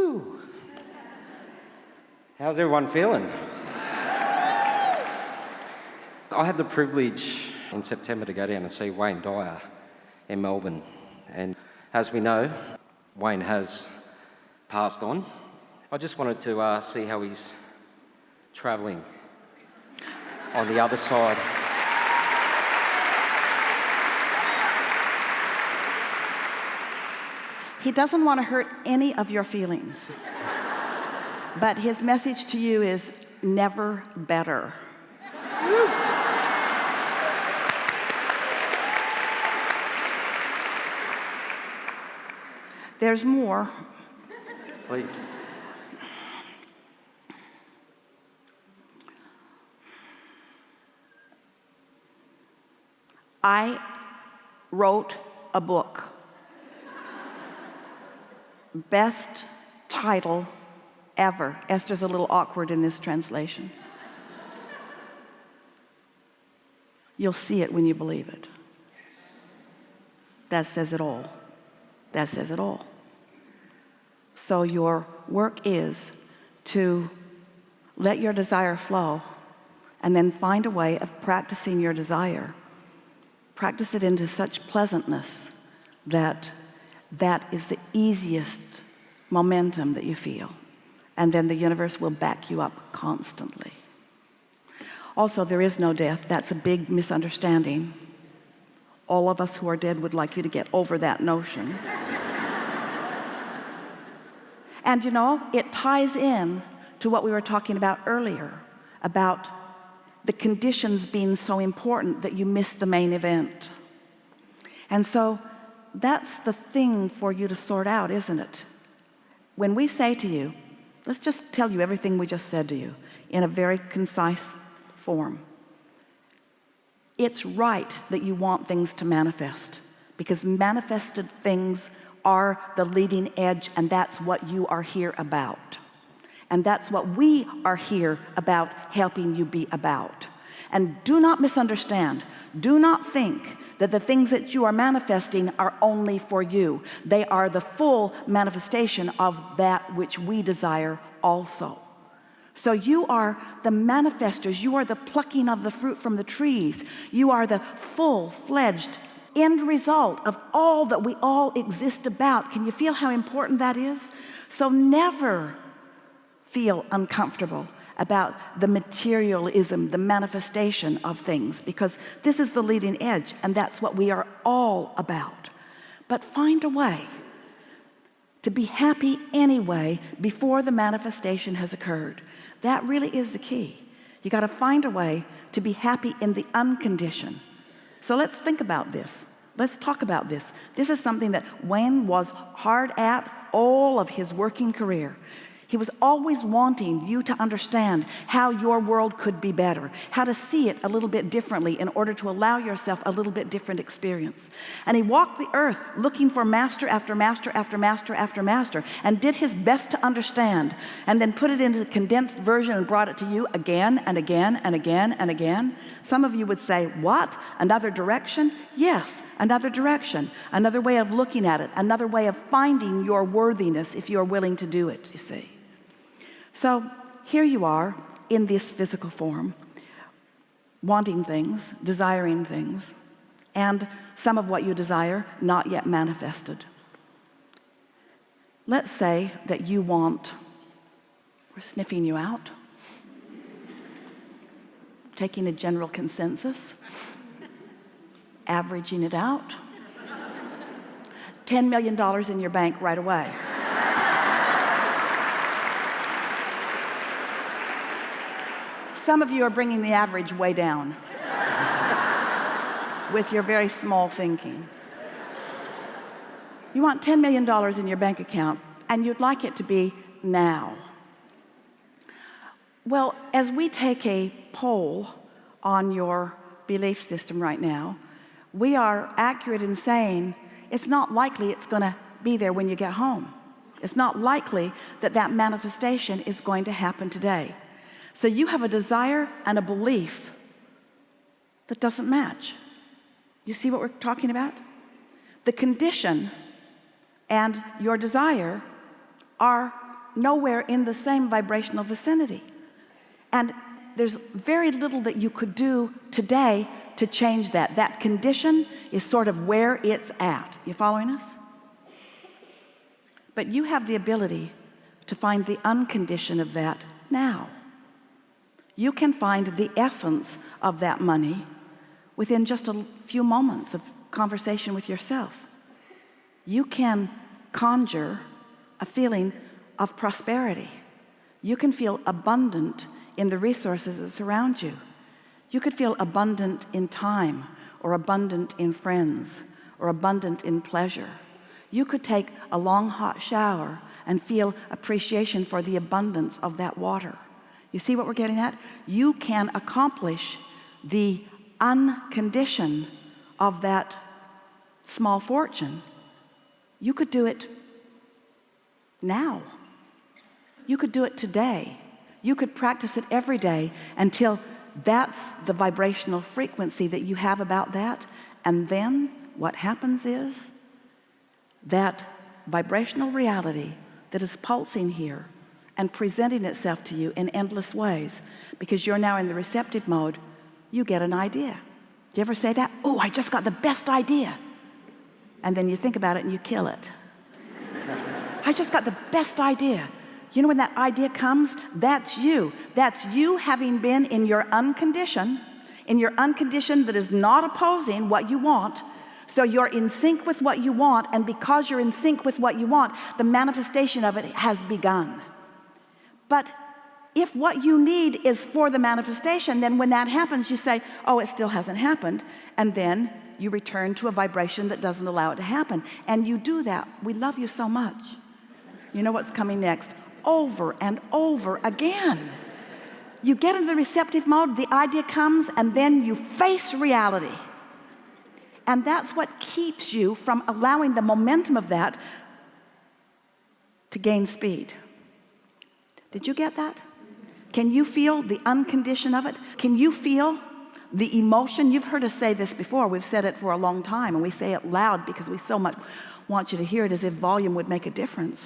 Woo! How's everyone feeling? I had the privilege in September to go down and see Wayne Dyer in Melbourne. And as we know, Wayne has passed on. I just wanted to see how he's travelling on the other side. He doesn't want to hurt any of your feelings. But his message to you is never better. There's more. Please. I wrote a book. Best title ever. Esther's a little awkward in this translation. You'll see it when you believe it. That says it all. That says it all. So your work is to let your desire flow and then find a way of practicing your desire. Practice it into such pleasantness that that is the easiest momentum that you feel. And then the universe will back you up constantly. Also, there is no death. That's a big misunderstanding. All of us who are dead would like you to get over that notion. And you know, it ties in to what we were talking about earlier, about the conditions being so important that you miss the main event. And so that's the thing for you to sort out, isn't it? When we say to you, let's just tell you everything we just said to you in a very concise form. It's right that you want things to manifest, because manifested things are the leading edge, and that's what you are here about. And that's what we are here about, helping you be about. And do not misunderstand. Do not think that the things that you are manifesting are only for you. They are the full manifestation of that which we desire also. So you are the manifestors. You are the plucking of the fruit from the trees. You are the full-fledged end result of all that we all exist about. Can you feel how important that is? So never feel uncomfortable about the materialism, the manifestation of things, because this is the leading edge, and that's what we are all about. But find a way to be happy anyway before the manifestation has occurred. That really is the key. You got to find a way to be happy in the unconditioned. So let's think about this. Let's talk about this. This is something that Wayne was hard at all of his working career. He was always wanting you to understand how your world could be better, how to see it a little bit differently in order to allow yourself a little bit different experience. And he walked the earth looking for master after master after master after master, and did his best to understand, and then put it into a condensed version and brought it to you again and again and again and again. Some of you would say, what? Another direction? Yes, another direction, another way of looking at it, another way of finding your worthiness if you're willing to do it, you see. So here you are in this physical form, wanting things, desiring things, and some of what you desire not yet manifested. Let's say that you want, we're sniffing you out, taking a general consensus, averaging it out, $10 million in your bank right away. Some of you are bringing the average way down with your very small thinking. You want $10 million in your bank account, and you'd like it to be now. Well, as we take a poll on your belief system right now, we are accurate in saying it's not likely it's going to be there when you get home. It's not likely that that manifestation is going to happen today. So you have a desire and a belief that doesn't match. You see what we're talking about? The condition and your desire are nowhere in the same vibrational vicinity. And there's very little that you could do today to change that. That condition is sort of where it's at. You following us? But you have the ability to find the unconditioned of that now. You can find the essence of that money within just a few moments of conversation with yourself. You can conjure a feeling of prosperity. You can feel abundant in the resources that surround you. You could feel abundant in time, or abundant in friends, or abundant in pleasure. You could take a long hot shower and feel appreciation for the abundance of that water. You see what we're getting at? You can accomplish the uncondition of that small fortune. You could do it now. You could do it today. You could practice it every day until that's the vibrational frequency that you have about that. And then what happens is that vibrational reality that is pulsing here and presenting itself to you in endless ways, because you're now in the receptive mode, you get an idea. Do you ever say that? Oh, I just got the best idea. And then you think about it and you kill it. I just got the best idea. You know when that idea comes, that's you. That's you having been in your unconditioned that is not opposing what you want. So you're in sync with what you want, and because you're in sync with what you want, the manifestation of it has begun. But if what you need is for the manifestation, then when that happens, you say, oh, it still hasn't happened. And then you return to a vibration that doesn't allow it to happen. And you do that. We love you so much. You know what's coming next? Over and over again. You get into the receptive mode, the idea comes, and then you face reality. And that's what keeps you from allowing the momentum of that to gain speed. Did you get that? Can you feel the unconditioned of it? Can you feel the emotion? You've heard us say this before. We've said it for a long time, and we say it loud because we so much want you to hear it, as if volume would make a difference.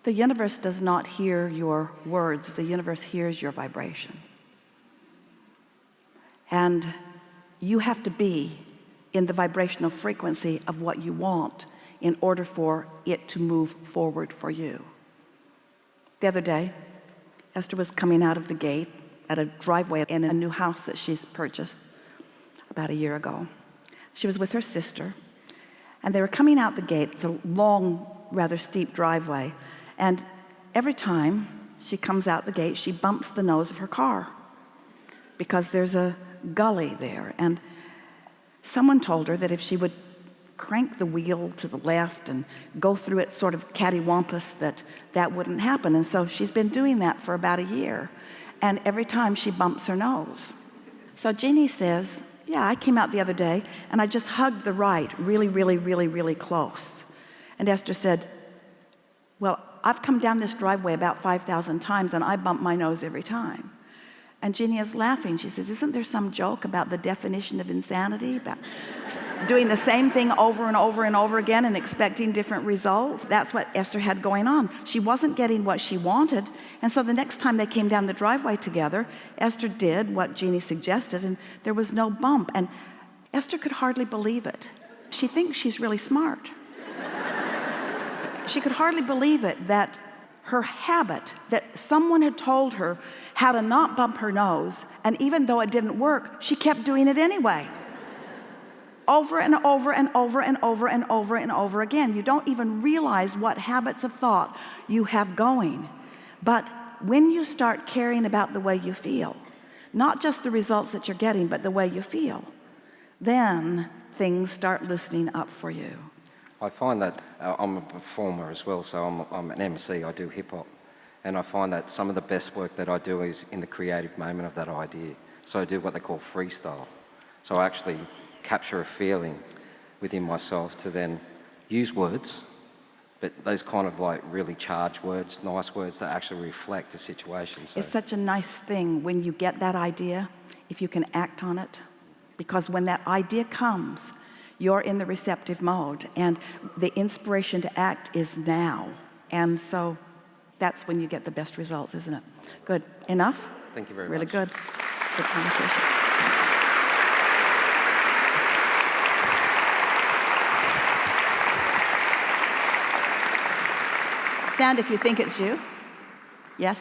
The universe does not hear your words. The universe hears your vibration. And you have to be in the vibrational frequency of what you want in order for it to move forward for you. The other day, Esther was coming out of the gate at a driveway in a new house that she's purchased about a year ago. She was with her sister, and they were coming out the gate. It's a long, rather steep driveway. And every time she comes out the gate, she bumps the nose of her car because there's a gully there. And someone told her that if she would crank the wheel to the left and go through it sort of cattywampus, that wouldn't happen. And so she's been doing that for about a year. And every time she bumps her nose. So Jeannie says, yeah, I came out the other day and I just hugged the right really, really, really, really close. And Esther said, well, I've come down this driveway about 5,000 times and I bump my nose every time. And Jeannie is laughing. She says, isn't there some joke about the definition of insanity? About doing the same thing over and over and over again and expecting different results? That's what Esther had going on. She wasn't getting what she wanted. And so the next time they came down the driveway together, Esther did what Jeannie suggested, and there was no bump. And Esther could hardly believe it. She thinks she's really smart. She could hardly believe it that her habit, that someone had told her how to not bump her nose, and even though it didn't work, she kept doing it anyway. Over and over and over and over and over and over again. You don't even realize what habits of thought you have going. But when you start caring about the way you feel, not just the results that you're getting, but the way you feel, then things start loosening up for you. I find that I'm a performer as well, so I'm an MC, I do hip-hop. And I find that some of the best work that I do is in the creative moment of that idea. So I do what they call freestyle. So I actually capture a feeling within myself to then use words, but those kind of like really charged words, nice words that actually reflect the situation. So it's such a nice thing when you get that idea, if you can act on it, because when that idea comes, you're in the receptive mode, and the inspiration to act is now. And so that's when you get the best results, isn't it? Good. Enough? Thank you very Really much. good. Good conversation. Stand if you think it's you. Yes.